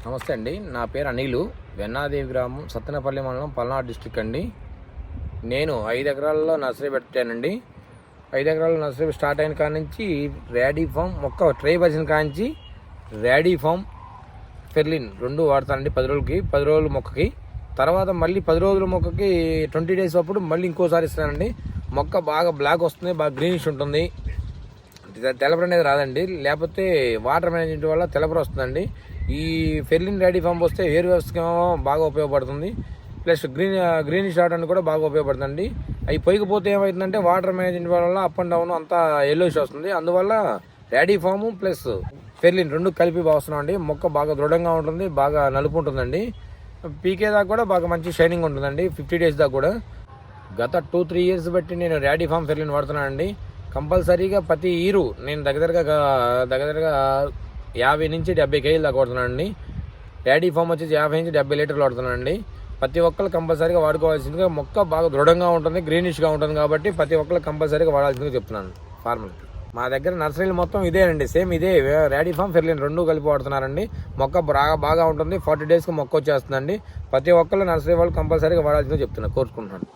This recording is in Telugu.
నమస్తే అండి. నా పేరు అనిలు. వెన్నాదేవి గ్రామం, సత్తెనపల్లి మండలం, పల్నాడు డిస్టిక్ అండి. నేను 5 ఎకరాల్లో నర్సరీ పెట్టానండి. 5 ఎకరాల్లో నర్సరీ స్టార్ట్ అయిన కాడ నుంచి ర్యాడీ ఫామ్ మొక్క ట్రే వచ్చిన కాడ నుంచి ర్యాడీ ఫామ్ ఫెర్లిన్ 2 వాడతానండి. 10 రోజులకి, 10 రోజుల మొక్కకి. తర్వాత మళ్ళీ 10 రోజుల మొక్కకి 20 డేస్ అప్పుడు మళ్ళీ ఇంకోసారి ఇస్తానండి. మొక్క బాగా బ్లాక్ వస్తుంది, బాగా గ్రీనిష్ ఉంటుంది. తెలపర అనేది రాదండి. లేకపోతే వాటర్ మేనేజ్మెంట్ వల్ల తెలపర వస్తుందండి. ఈ ఫెర్లిన్ ర్యాడీ ఫామ్ వస్తే ఎయిర్ వ్యవస్థకి బాగా ఉపయోగపడుతుంది. ప్లస్ గ్రీనిష్ రావడానికి కూడా బాగా ఉపయోగపడుతుంది. అవి పొయ్యిపోతే ఏమవుతుందంటే వాటర్ మేనేజ్మెంట్ వల్ల అప్ అండ్ డౌన్ అంతా ఎల్లోష్ వస్తుంది. అందువల్ల ర్యాడీ ఫాము ప్లస్ ఫెర్లిన్ 2 కలిపి వస్తున్నాం అండి. మొక్క బాగా దృఢంగా ఉంటుంది, బాగా నలుపు ఉంటుందండి. పీకే దాకా కూడా బాగా మంచి షైనింగ్ ఉంటుందండి. 50 డేస్ దాకా కూడా. గత 2-3 ఇయర్స్ బట్టి నేను ర్యాడీ ఫామ్ ఫెర్లిన్ వాడుతున్నానండి. కంపల్సరీగా ప్రతి ఈరు నేను దగ్గరగా 50 నుంచి 70 కేజీలు దాకా వాడుతున్నానండి. ర్యాడీ ఫామ్ వచ్చేసి 50 నుంచి 70 లీటర్లు వాడుతున్నానండి. ప్రతి ఒక్కరు కంపల్సరీగా వాడుకోవాల్సిందిగా, మొక్క బాగా దృఢంగా ఉంటుంది, గ్రీనిష్గా ఉంటుంది కాబట్టి ప్రతి ఒక్కరు కంపల్సరీగా వాడాల్సిందిగా చెప్తున్నాను ఫార్మర్కి. మా దగ్గర నర్సరీలు మొత్తం ఇదేనండి, సేమ్ ఇదే ర్యాడీ ఫామ్ ఫెర్లిన్ 2 కలిపి వాడుతున్నారండి. మొక్క బాగా ఉంటుంది. 40 డేస్కి మొక్క వచ్చేస్తుందండి. ప్రతి ఒక్కరు నర్సరీ వాళ్ళు కంపల్సరీగా వాడాల్సిందిగా చెప్తున్నాను, కోరుకుంటున్నాను.